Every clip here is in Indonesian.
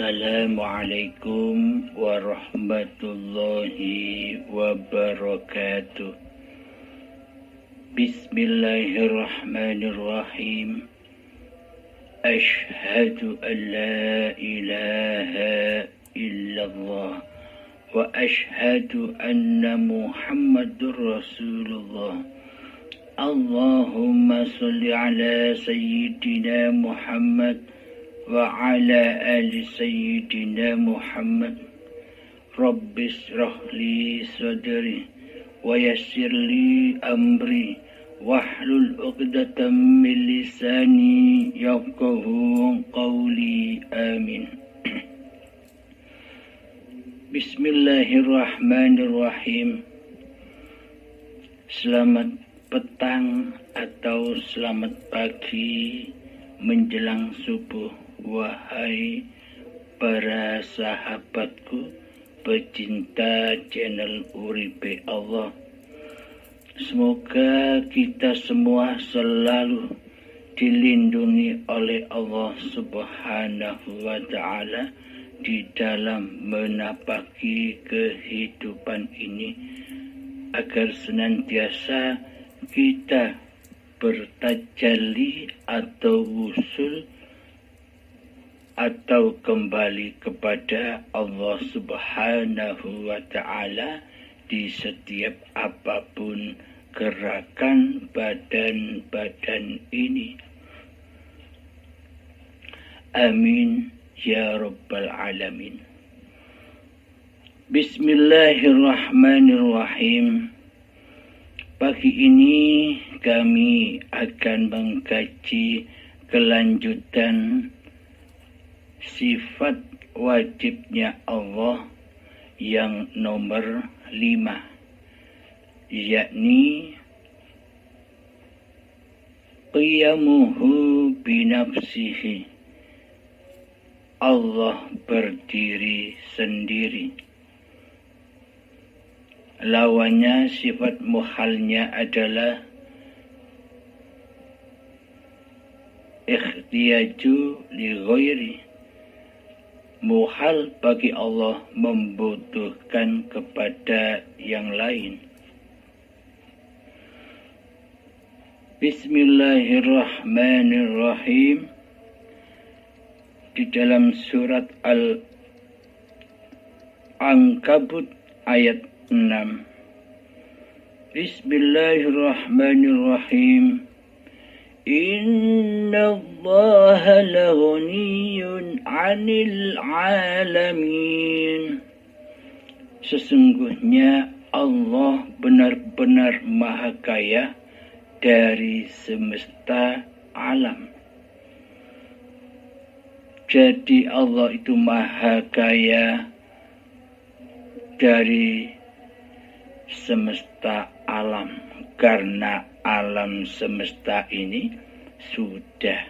Assalamualaikum warahmatullahi wabarakatuh. Bismillahirrahmanirrahim. Ashhadu an la ilaha illallah wa ashhadu anna Muhammadur Rasulullah. Allahumma salli ala sayyidina Muhammad wa ala ali sayyidina Muhammad. Rabbi shrah li sadri wa yassir li amri wahlul 'uqdatam min lisani yafqahu qawli. Amin. Bismillahirrahmanirrahim. Selamat petang atau selamat pagi menjelang subuh, wahai para sahabatku pecinta channel Uripe Allah. Semoga kita semua selalu dilindungi oleh Allah Subhanahu wa Ta'ala di dalam menapaki kehidupan ini, agar senantiasa kita bertajalli atau wusul atau kembali kepada Allah Subhanahu wa Ta'ala di setiap apapun gerakan badan-badan ini. Amin ya rabbal alamin. Bismillahirrahmanirrahim. Pagi ini kami akan mengkaji kelanjutan sifat wajibnya Allah yang nomor 5, yakni qiyamuhu binafsihi. Allah berdiri sendiri. Lawannya, sifat muhalnya adalah ikhtiyaju li ghairi. Muhal bagi Allah membutuhkan kepada yang lain. Bismillahirrahmanirrahim. Di dalam surat Al-Ankabut ayat 6. Bismillahirrahmanirrahim. Inna Allaha laghaniyun 'anil 'alamin. Sesungguhnya Allah benar-benar maha kaya dari semesta alam. Jadi Allah itu maha kaya dari semesta alam, karena alam semesta ini sudah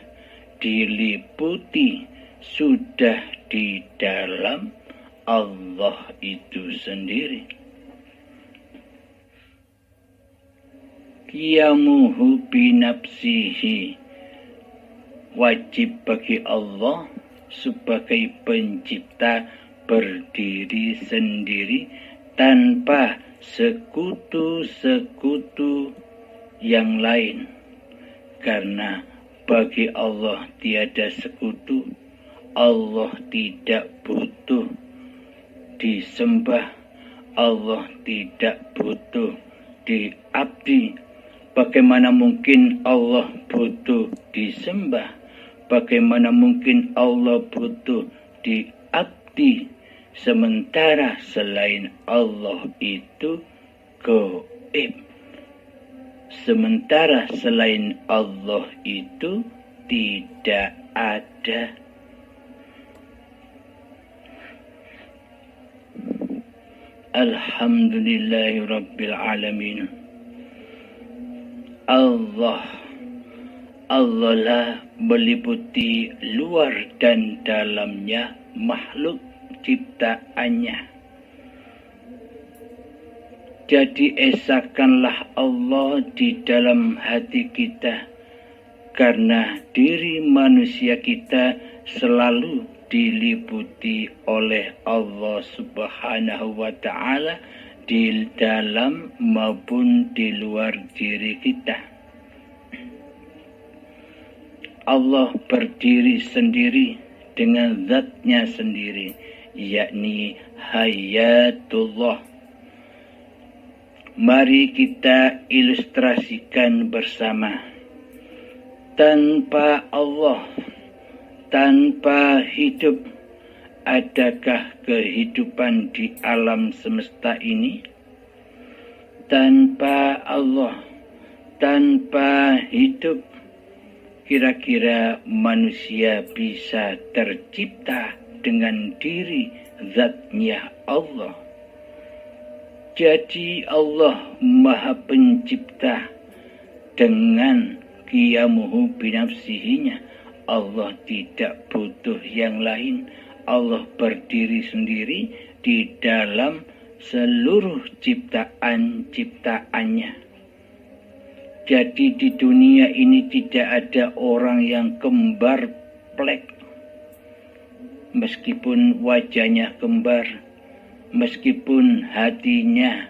diliputi, sudah di dalam Allah itu sendiri. Qiyamuhu binafsihi. Wajib bagi Allah sebagai pencipta berdiri sendiri tanpa sekutu-sekutu yang lain, karena bagi Allah tiada sekutu. Allah tidak butuh disembah, Allah tidak butuh diabdi. Bagaimana mungkin Allah butuh disembah? Bagaimana mungkin Allah butuh diabdi? Sementara selain Allah itu gaib. Sementara selain Allah itu tidak ada. Alhamdulillahi rabbil alamin. Allah lah meliputi luar dan dalamnya makhluk ciptaannya. Jadi esakanlah Allah di dalam hati kita, karena diri manusia kita selalu diliputi oleh Allah Subhanahu wa Ta'ala di dalam maupun di luar diri kita. Allah berdiri sendiri dengan zatnya sendiri, yakni Hayatullah. Mari kita ilustrasikan bersama. Tanpa Allah, tanpa hidup, adakah kehidupan di alam semesta ini? Tanpa Allah, tanpa hidup, kira-kira manusia bisa tercipta dengan diri zatnya Allah? Jadi Allah Maha Pencipta dengan qiyamuhu binafsihinya. Allah tidak butuh yang lain. Allah berdiri sendiri di dalam seluruh ciptaan-ciptaannya. Jadi di dunia ini tidak ada orang yang kembar plek. Meskipun wajahnya kembar, meskipun hatinya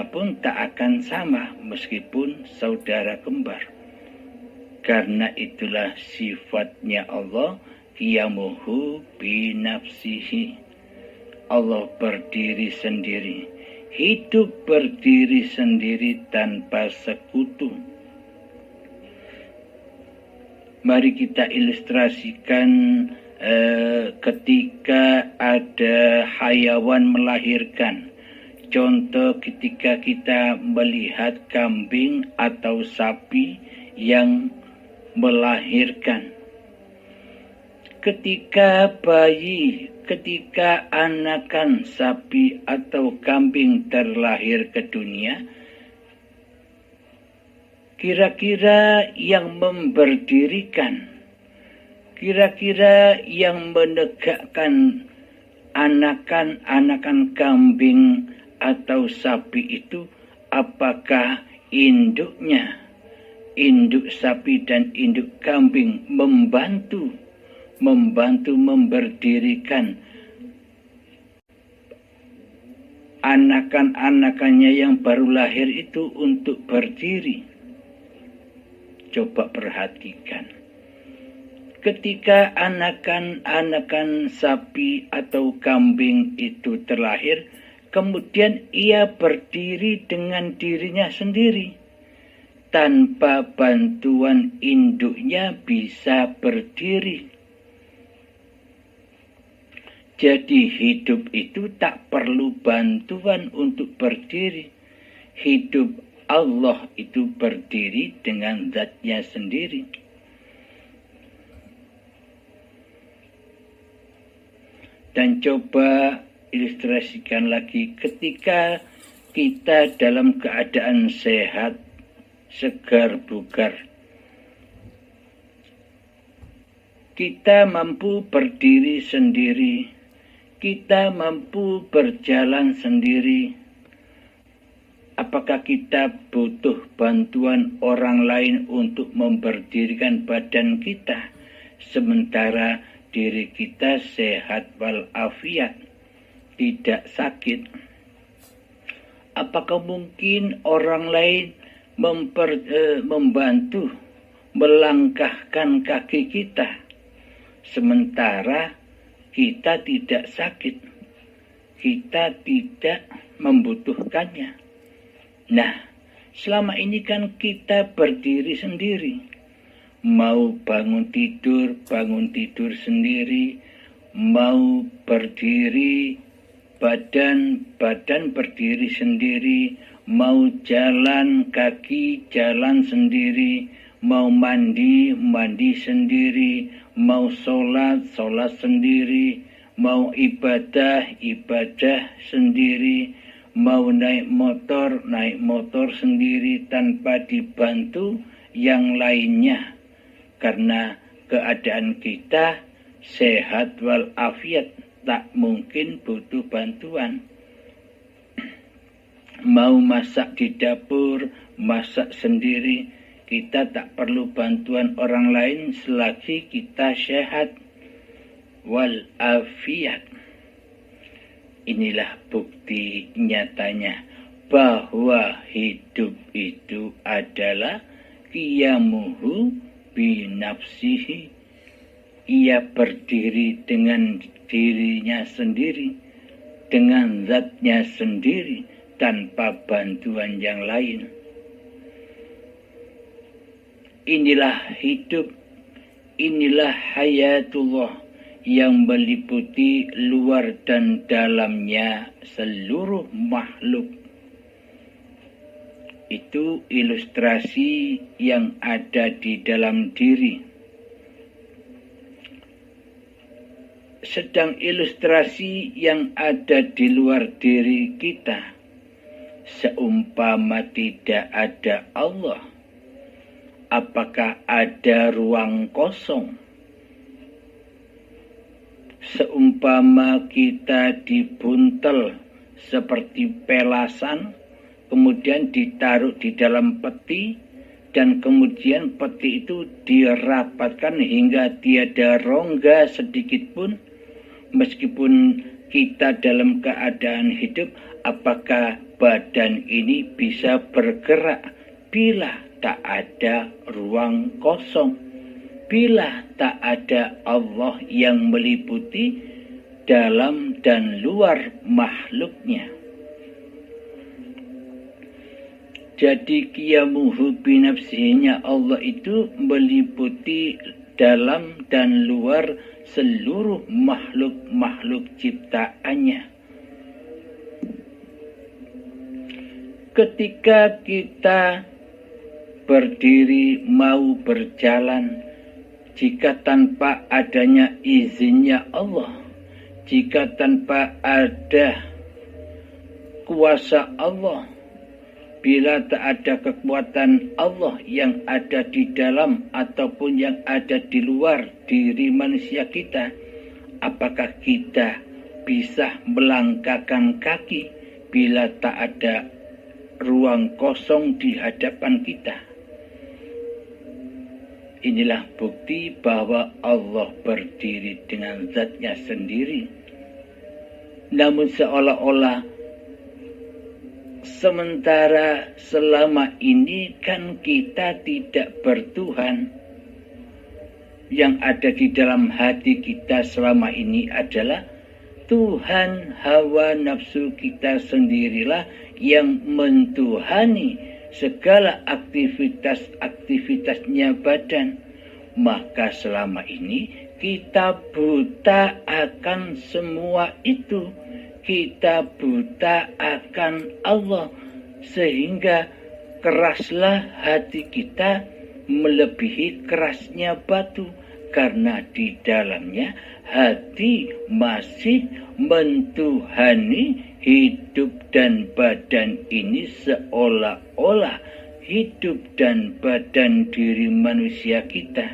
pun tak akan sama meskipun saudara kembar. Karena itulah sifatnya Allah, qiyamuhu binafsihi. Allah berdiri sendiri, hidup berdiri sendiri tanpa sekutu. Mari kita ilustrasikan ketika ada hayawan melahirkan. Contoh ketika kita melihat kambing atau sapi yang melahirkan. Ketika anakan sapi atau kambing terlahir ke dunia, kira-kira yang memberdirikan, kira-kira yang menegakkan anakan kambing atau sapi itu, apakah induknya, induk sapi dan induk kambing membantu memberdirikan anakan-anakannya yang baru lahir itu untuk berdiri? Coba perhatikan. Ketika anakan sapi atau kambing itu terlahir, kemudian ia berdiri dengan dirinya sendiri. Tanpa bantuan induknya bisa berdiri. Jadi hidup itu tak perlu bantuan untuk berdiri. Hidup Allah itu berdiri dengan zatnya sendiri. Dan coba ilustrasikan lagi ketika kita dalam keadaan sehat, segar bugar. Kita mampu berdiri sendiri, kita mampu berjalan sendiri. Apakah kita butuh bantuan orang lain untuk memberdirikan badan kita, sementara diri kita sehat walafiat, tidak sakit? Apakah mungkin orang lain membantu melangkahkan kaki kita, sementara kita tidak sakit, kita tidak membutuhkannya? Nah, selama ini kan kita berdiri sendiri. Mau bangun tidur sendiri, mau berdiri, badan berdiri sendiri, mau jalan kaki jalan sendiri, mau mandi sendiri, mau sholat sendiri, mau ibadah sendiri, mau naik motor sendiri tanpa dibantu yang lainnya. Karena keadaan kita sehat walafiat, tak mungkin butuh bantuan. Mau masak di dapur, masak sendiri, kita tak perlu bantuan orang lain selagi kita sehat. wal afiyat. Inilah bukti nyatanya bahwa hidup itu adalah qiyamuhu binafsihi. Ia berdiri dengan dirinya sendiri, dengan zatnya sendiri, tanpa bantuan yang lain. Inilah hidup, inilah hayatullah yang meliputi luar dan dalamnya seluruh makhluk. Itu ilustrasi yang ada di dalam diri. Sedang ilustrasi yang ada di luar diri kita, seumpama tidak ada Allah, apakah ada ruang kosong? Seumpama kita dibuntel seperti pelasan, kemudian ditaruh di dalam peti, dan kemudian peti itu dirapatkan hingga tiada rongga sedikit pun. Meskipun kita dalam keadaan hidup, apakah badan ini bisa bergerak bila tak ada ruang kosong, bila tak ada Allah yang meliputi dalam dan luar makhluknya? Jadi qiyamuhu binafsihinya Allah itu meliputi dalam dan luar seluruh makhluk-makhluk ciptaannya. Ketika kita berdiri mau berjalan, jika tanpa adanya izinnya Allah, jika tanpa ada kuasa Allah, bila tak ada kekuatan Allah yang ada di dalam ataupun yang ada di luar diri manusia kita, apakah kita bisa melangkahkan kaki bila tak ada ruang kosong di hadapan kita? Inilah bukti bahwa Allah berdiri dengan zatnya sendiri. Namun seolah-olah sementara selama ini kan kita tidak bertuhan. Yang ada di dalam hati kita selama ini adalah Tuhan hawa nafsu kita sendirilah yang mentuhani segala aktivitas-aktivitasnya badan. Maka selama ini kita buta akan semua itu. Kita buta akan Allah, sehingga keraslah hati kita melebihi kerasnya batu, karena di dalamnya hati masih mentuhani hidup dan badan ini seolah-olah hidup dan badan diri manusia kita.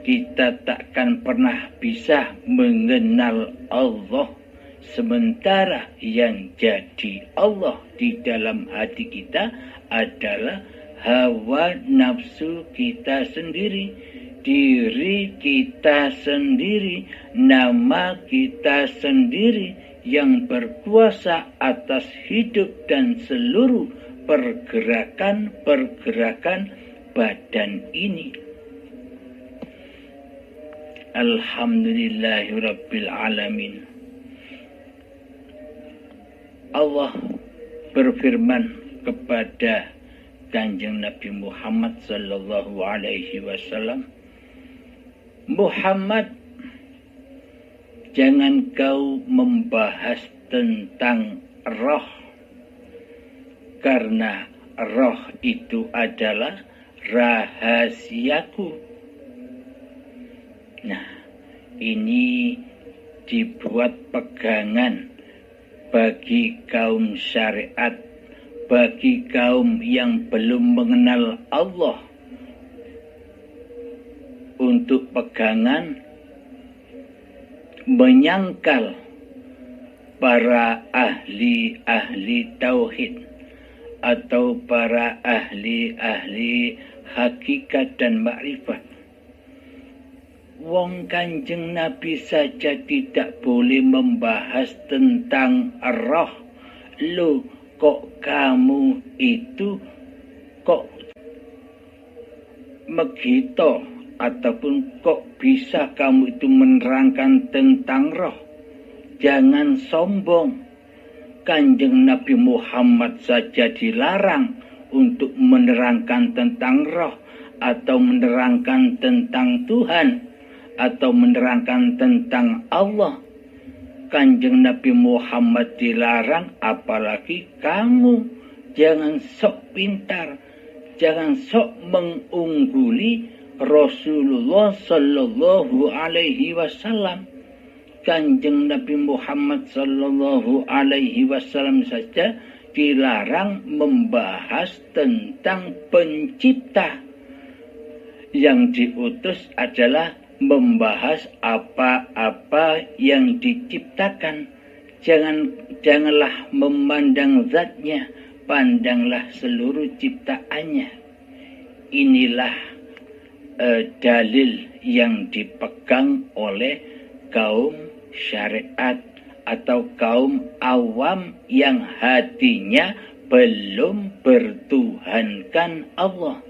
Kita takkan pernah bisa mengenal Allah, sementara yang jadi Allah di dalam hati kita adalah hawa nafsu kita sendiri, diri kita sendiri, nama kita sendiri yang berkuasa atas hidup dan seluruh pergerakan-pergerakan badan ini. Alhamdulillahirabbil alamin. Allah berfirman kepada Kanjeng Nabi Muhammad sallallahu alaihi wasallam, Muhammad, jangan kau membahas tentang roh, karena roh itu adalah rahasiaku. Nah, ini dibuat pegangan bagi kaum syariat, bagi kaum yang belum mengenal Allah, untuk pegangan menyangkal para ahli-ahli tauhid atau para ahli-ahli hakikat dan makrifat. Wong Kanjeng Nabi saja tidak boleh membahas tentang roh. Loh, kok kamu itu kok megito ataupun kok bisa kamu itu menerangkan tentang roh? Jangan sombong. Kanjeng Nabi Muhammad saja dilarang untuk menerangkan tentang roh atau menerangkan tentang Tuhan atau menerangkan tentang Allah. Kanjeng Nabi Muhammad dilarang, apalagi kamu. Jangan sok pintar, jangan sok mengungguli Rasulullah Sallallahu Alaihi Wasallam. Kanjeng Nabi Muhammad Sallallahu Alaihi Wasallam saja dilarang membahas tentang pencipta. Yang diutus adalah membahas apa-apa yang diciptakan. Janganlah memandang zatnya, pandanglah seluruh ciptaannya. Inilah dalil yang dipegang oleh kaum syariat atau kaum awam yang hatinya belum bertuhankan Allah,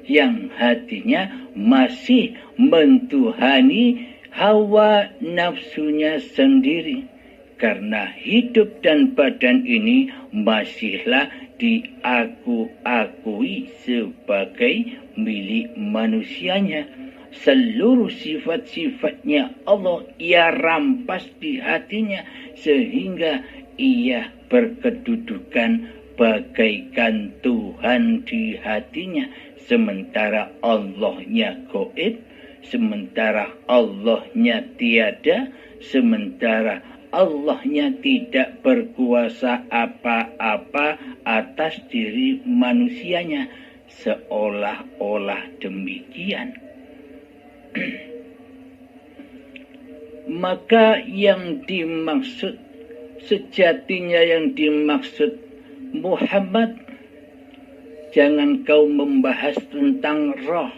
yang hatinya masih mentuhani hawa nafsunya sendiri. Karena hidup dan badan ini masihlah diakui sebagai milik manusianya. Seluruh sifat-sifatnya Allah ia rampas di hatinya, sehingga ia berkedudukan bagaikan Tuhan di hatinya. Sementara Allahnya gaib, sementara Allahnya tiada, sementara Allahnya tidak berkuasa apa-apa atas diri manusianya. Seolah-olah demikian. Maka yang dimaksud, sejatinya yang dimaksud Muhammad, jangan kau membahas tentang roh.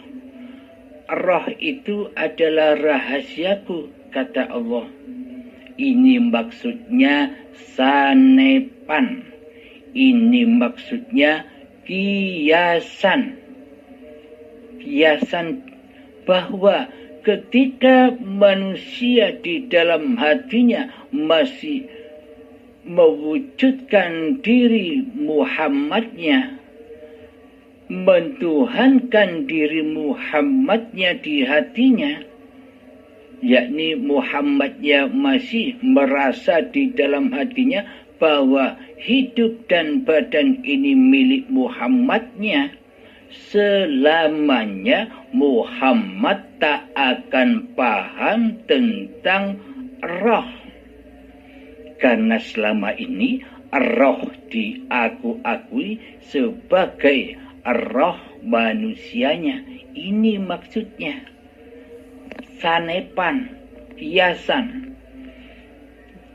Roh itu adalah rahasiaku, kata Allah. Ini maksudnya sanepan. Ini maksudnya kiasan. Kiasan bahwa ketika manusia di dalam hatinya masih mewujudkan diri Muhammadnya, mentuhankan diri Muhammadnya di hatinya, yakni Muhammadnya masih merasa di dalam hatinya bahwa hidup dan badan ini milik Muhammadnya, selamanya Muhammad tak akan paham tentang roh. Karena selama ini roh diakui sebagai roh manusianya. Ini maksudnya sanepan, hiasan.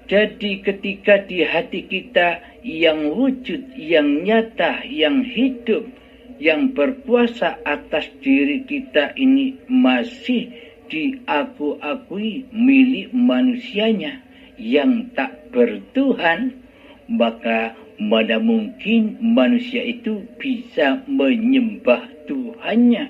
Jadi ketika di hati kita yang wujud, yang nyata, yang hidup, yang berkuasa atas diri kita ini masih diakui milik manusianya yang tak bertuhan, maka mana mungkin manusia itu bisa menyembah Tuhannya,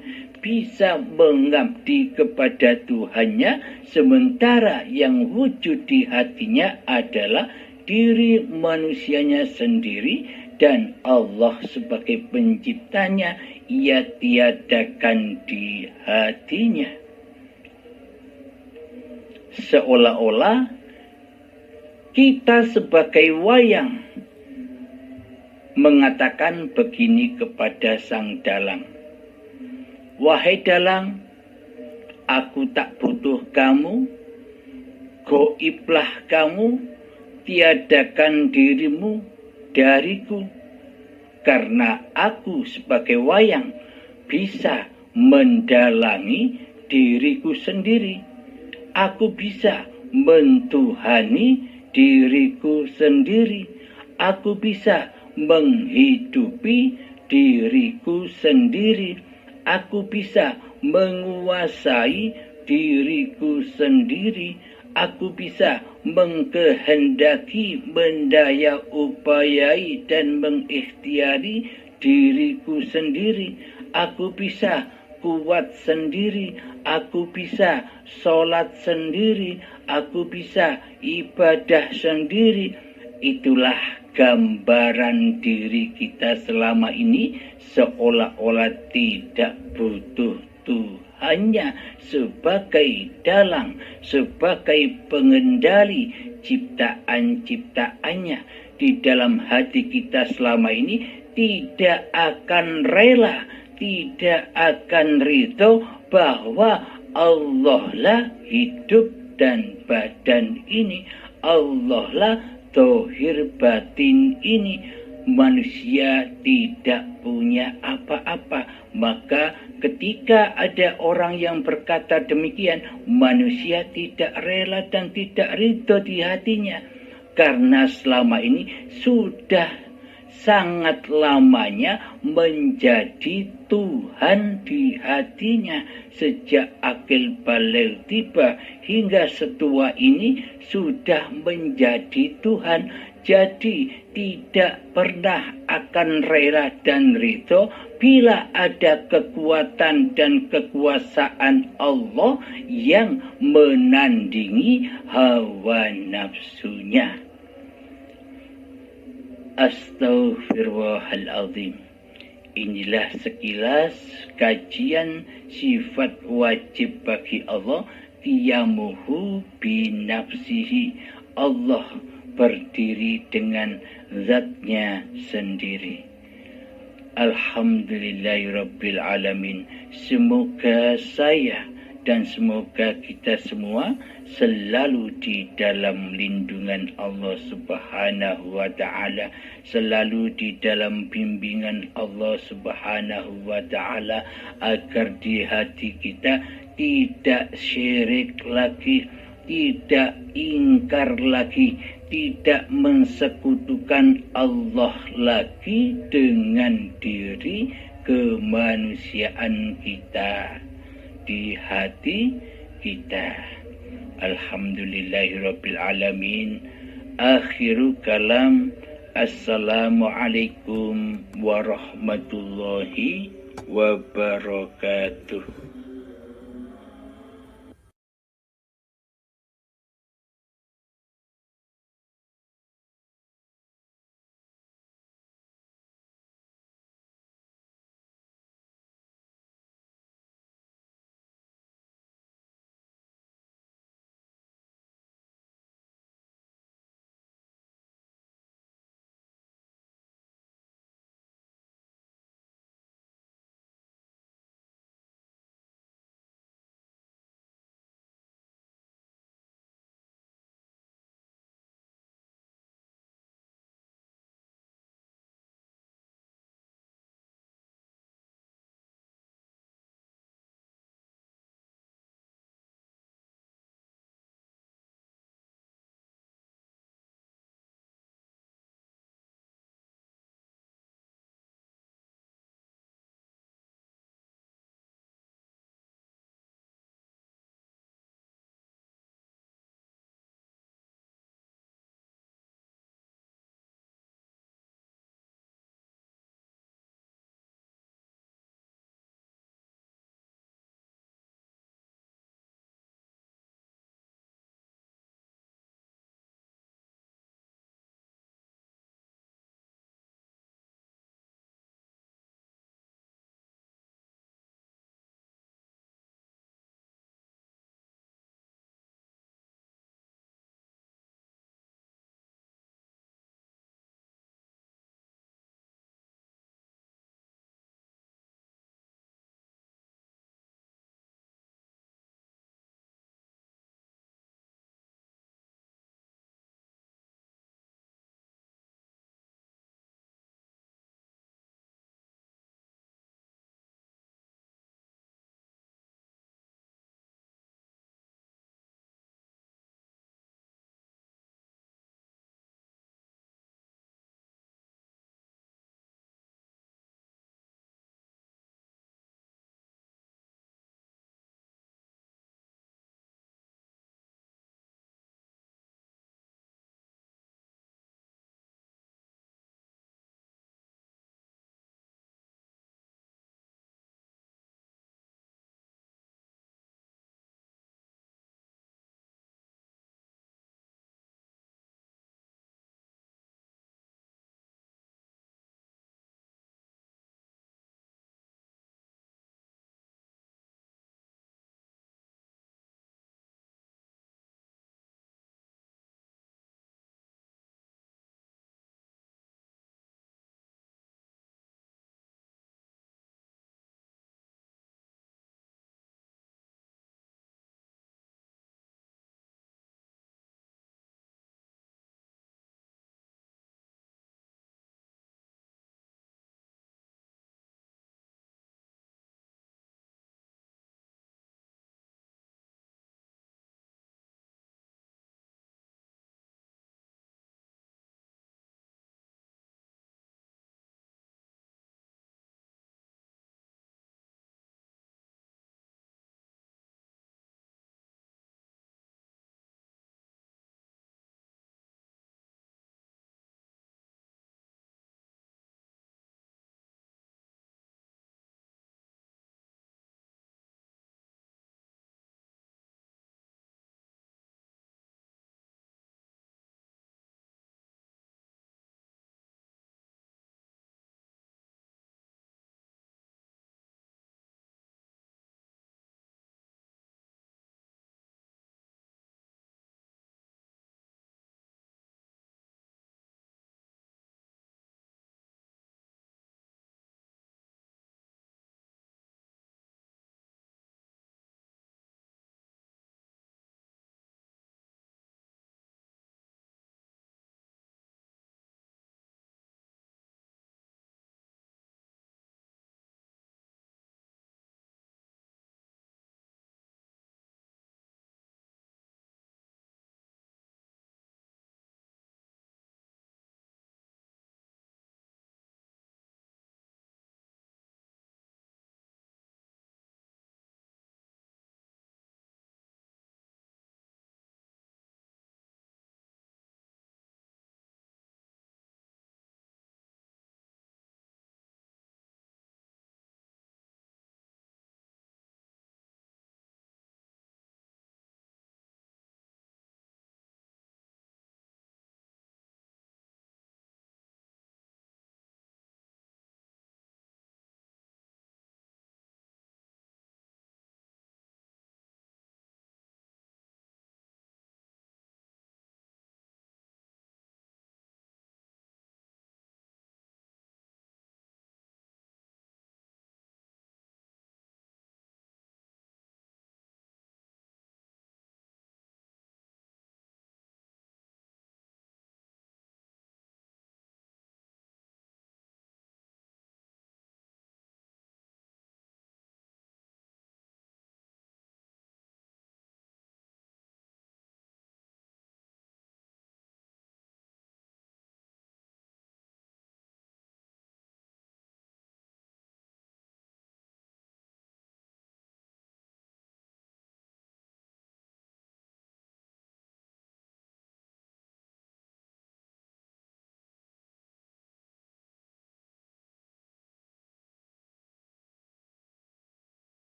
bisa mengabdi kepada Tuhannya, sementara yang wujud di hatinya adalah diri manusianya sendiri. Dan Allah sebagai penciptanya ia tiadakan di hatinya. Seolah-olah kita sebagai wayang mengatakan begini kepada sang dalang. Wahai dalang, aku tak butuh kamu, goiblah kamu, tiadakan dirimu dariku, karena aku sebagai wayang bisa mendalangi diriku sendiri. Aku bisa mentuhani diriku sendiri. Aku bisa menghidupi diriku sendiri. Aku bisa menguasai diriku sendiri, aku bisa mengkehendaki, mendaya upayai dan mengikhtiari diriku sendiri. Aku bisa kuat sendiri, aku bisa sholat sendiri, aku bisa ibadah sendiri. Itulah gambaran diri kita selama ini, seolah-olah tidak butuh Tuhannya sebagai dalang, sebagai pengendali ciptaan-ciptaannya. Di dalam hati kita selama ini tidak akan rela, tidak akan ridho bahwa Allah lah hidup dan badan ini, Allah lah zahir batin ini. Manusia tidak punya apa-apa. Maka ketika ada orang yang berkata demikian, manusia tidak rela dan tidak ridho di hatinya, karena selama ini sudah sangat lamanya menjadi Tuhan di hatinya. Sejak akil baligh tiba hingga setua ini sudah menjadi Tuhan. Jadi tidak pernah akan rela dan ridho bila ada kekuatan dan kekuasaan Allah yang menandingi hawa nafsunya. Astaghfirullahaladzim. Inilah sekilas kajian sifat wajib bagi Allah, qiyamuhu binafsihi. Allah berdiri dengan zatnya sendiri. Alhamdulillahirabbil alamin. Semoga saya dan semoga kita semua selalu di dalam lindungan Allah Subhanahu wa ta'ala, selalu di dalam bimbingan Allah Subhanahu wa ta'ala, agar di hati kita tidak syirik lagi, tidak ingkar lagi, tidak mensekutukan Allah lagi dengan diri kemanusiaan kita di hati kita. Alhamdulillahirabbil alamin. Akhiru kalam. Assalamualaikum warahmatullahi wabarakatuh.